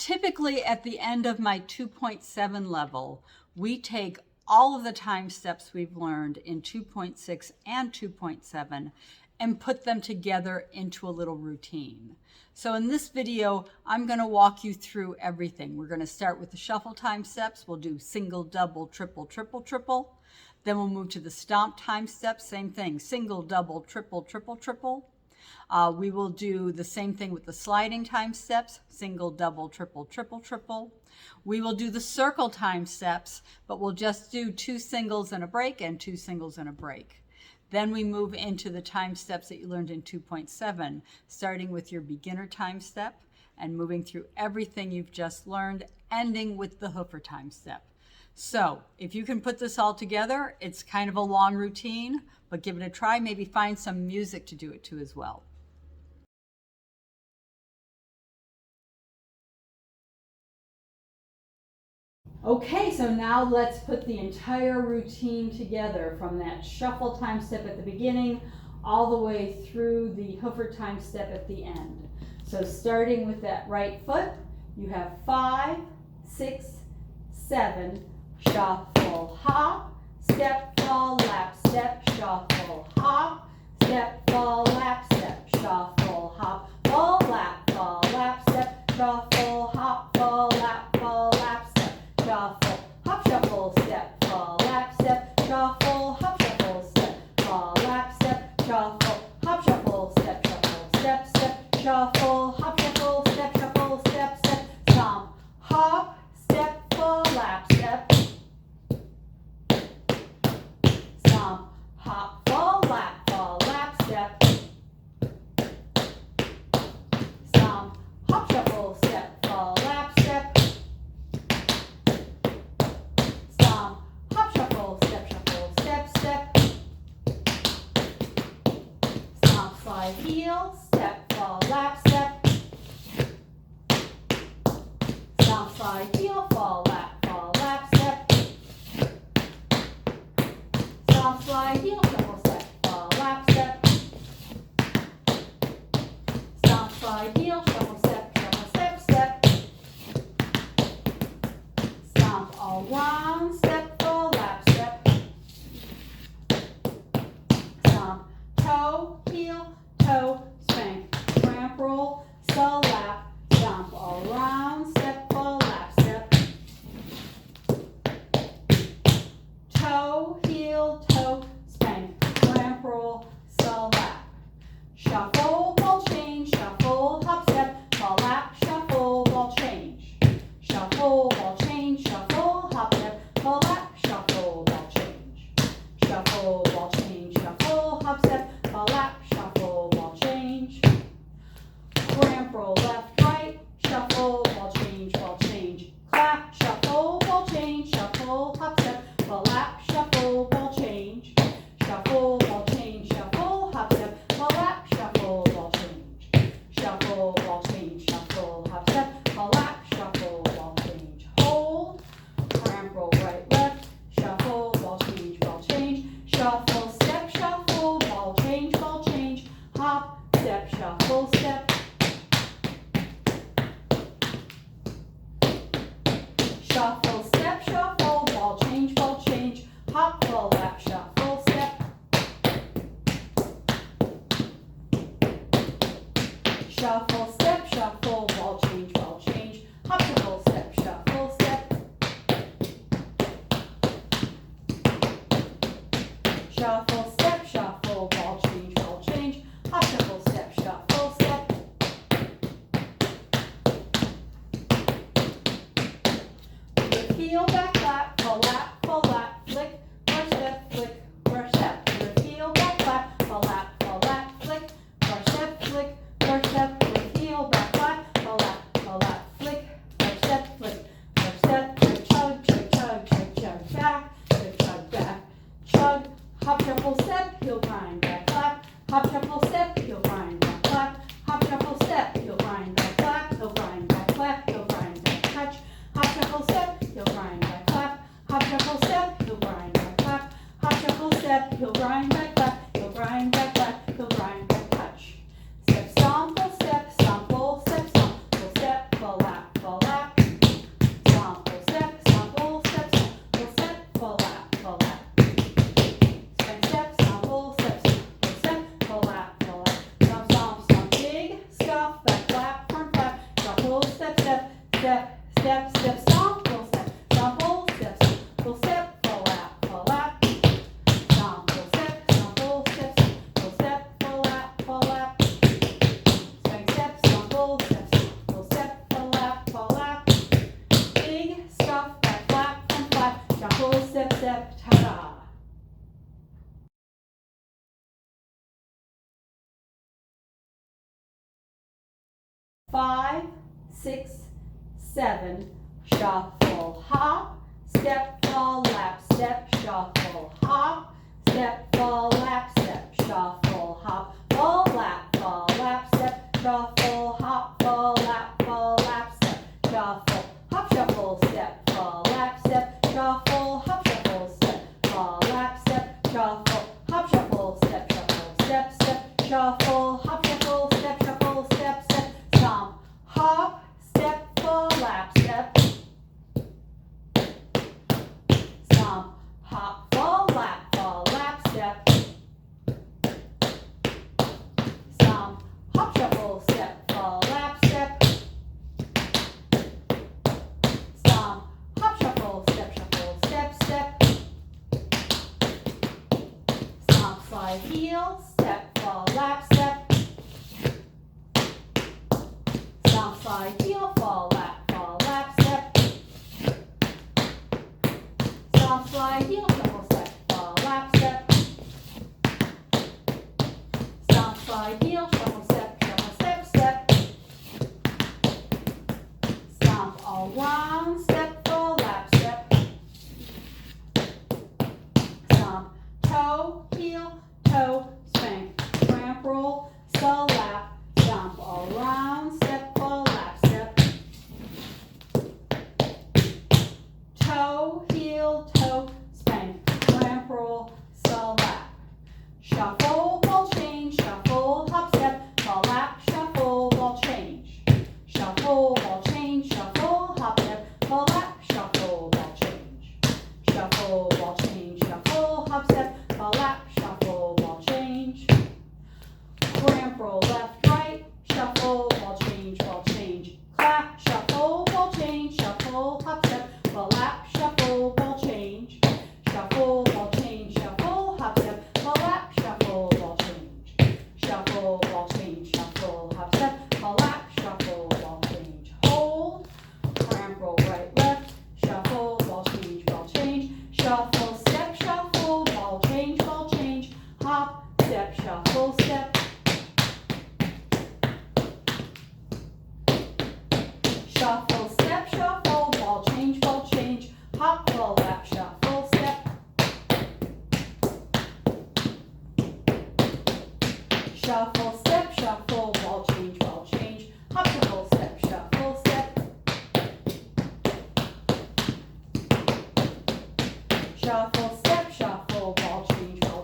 Typically at the end of my 2.7 level, we take all of the time steps we've learned in 2.6 and 2.7 and put them together into a little routine. So in this video, I'm going to walk you through everything. We're going to start with the shuffle time steps. We'll do single, double, triple, triple, triple. Then we'll move to the stomp time steps. Same thing, single, double, triple, triple, triple. We will do the same thing with the sliding time steps, single, double, triple, triple, triple. We will do the circle time steps, but we'll just do 2 singles and a break and 2 singles and a break. Then we move into the time steps that you learned in 2.7, starting with your beginner time step and moving through everything you've just learned, ending with the hoofer time step. So if you can put this all together, it's kind of a long routine, but give it a try. Maybe find some music to do it to as well. Okay, so now let's put the entire routine together from that shuffle time step at the beginning all the way through the hoofer time step at the end. So starting with that right foot, you have 5, 6, 7, shuffle, hop, step, fall, lap, step, shuffle, hop, step, fall, lap, step, shuffle, hop, fall, lap, step, shuffle, hop, fall, lap, step, shuffle, hop, shuffle, step, fall, lap, step, shuffle, hop, shuffle, step, fall, lap, step, shuffle, hop, shuffle, step, shuffle, hop, shuffle, step, stomp, hop, step, fall, lap, step, stomp, hop, fall, lap, step, stomp, hop, shuffle, step, fall, lap, step, stomp, hop, shuffle, step, stomp, slide, heel, step, fall, lap, step, stomp, slide, heel, fall, lap, step, stomp, slide, heel, shuffle, step, fall, lap, step, stomp, slide, heel, shuffle, step, stomp, all round, step, fall, lap, step, stomp, toe, heel, toe, spank, tramp, roll, skull, lap, stomp, all round, step, fall, lap, step, toe, heel, toe, spank, tramp, roll, skull, lap, shuffle, ball change, shuffle, hop, step, fall, lap, shuffle, ball change, shuffle, ball change, shuffle, hop, step, fall, lap, shuffle, ball change, shuffle, ball change, shuffle, hop, step, fall, lap, shuffle, ball change, ramp, roll, left, right, shuffle, ball change, clap, shuffle, ball change, shuffle, hop, step, fall, lap, shuffle, ball change, shuffle, ball change, shuffle, hop, step, fall, lap, shuffle, ball change, shuffle, ball change, shuffle, hop, step, fall, lap, shuffle, ball change, hold, ramp, roll, right, left, shuffle, ball change, shuffle, step, shuffle, ball change, hop, step, shuffle, step, shuffle, step, shuffle, ball change, hop, fall, lap, shuffle, step, shuffle, step, shuffle, ball change, hop, shuffle, step, shuffle, step, shuffle, ball change, hop, shuffle, step, with heel, back, lap, fall, flick, bar, step, flick, bar, step, with heel, back, lap, fall, flick, bar, step, flick, bar, step, with heel, back, lap, fall, flick, bar, step, flick, bar, step, chug, back, chug, hop, shuffle, step, heel, grind, back, clap, hop, shuffle, step, heel, grind, back, clap, hop, shuffle, step, heel, grind, back, clap, heel, grind, back, clap, heel, grind, back, touch, hop, shuffle, step, heel, grind, back, clap, hop, shuffle, step, heel, grind, back, clap, hop, shuffle, step, heel, grind, back, clap, heel, grind, back, clap, heel, grind, back, touch, step, stomp, full step, full step, full step, fall, lap, step, step, ta-da. 5, 6, 7, shuffle, hop, step, fall, lap, step, shuffle, hop, step, fall, lap, step, shuffle, hop, fall, lap, step, shuffle, hop, fall, lap, step, shuffle, hop, shuffle, step, fall, lap, step, shuffle, hop, shuffle, step, fall, lap, step, shuffle, hop, shuffle, step, shuffle, hop, shuffle, step, step, stomp, hop, step, fall, lap, step, stomp, hop, fall, lap, step, stomp, hop, shuffle, step, fall, lap, step, stomp, hop, shuffle, step, stomp, slide, heel, step, fall, lap, step, stomp, slide, heel, fall, lap, step, stomp, slide, heel, shuffle, step, fall, lap, step, stomp, slide, heel, shuffle, step, stomp, all round, step, fall, lap, step, stomp, toe, heel, toe, spank, tramp, roll, skull, lap, stomp, all round, step, fall, lap, step, toe, heel, toe, spank, tramp, roll, skull, lap, shuffle, ball change, shuffle, hop, step, fall, lap, shuffle, ball change, shuffle, ball change, shuffle, hop, step, fall, lap, shuffle, ball change, shuffle, ball change, shuffle, hop, step, fall, lap, shuffle, ball change, cramp, roll, left, right, shuffle, ball change, clap, shuffle, ball change, shuffle, hop, step, fall, lap, shuffle, ball change, shuffle, ball change, shuffle, hop, step, fall, lap, shuffle, ball change, shuffle, ball change, shuffle, hop, step, fall, lap, shuffle, ball change, hold, cramp, roll, right, left, shuffle, ball change, shuffle, step, shuffle, ball change, hop, step, shuffle, step, shuffle, step, shuffle, ball change, hop, fall, lap, shuffle, step, shuffle, step, shuffle, ball change, hop, shuffle, step, shuffle, step, shuffle, ball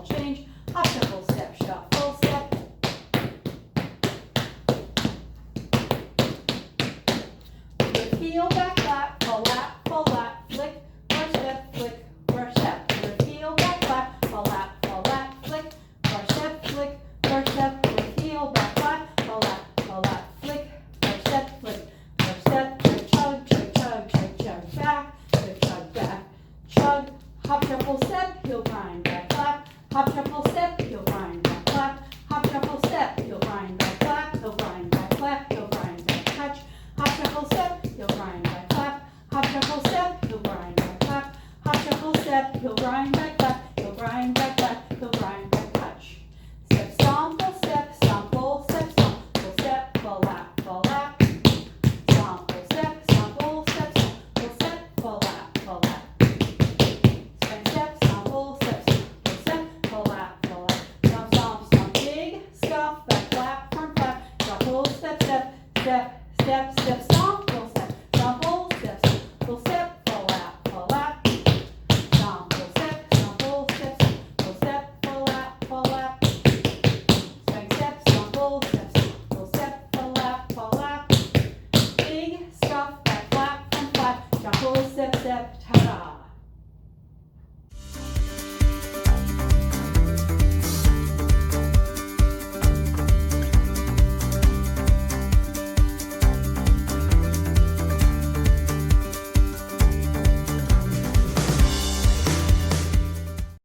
change, hop, shuffle, step, with heel, back, lap, fall, lap, flick, brush, step, flick, brush, step, with heel, back, lap, fall, lap, flick, brush, step, flick, brush, step, with heel, back, lap, fall, lap, flick, brush, step, flick, brush, step, chug, back, chug, back, chug, hop, shuffle, step, heel, grind, back, clap, hop, shuffle, step, heel, grind, back, clap, hop, shuffle, step, heel, grind, back, clap, heel, grind, back, clap, heel, grind, back, touch, hop, shuffle, step, heel, grind, back, clap, hop, shuffle, step, heel, grind, back, clap, hop, shuffle, step, heel, grind, back, clap, heel, grind, back, clap, heel, grind,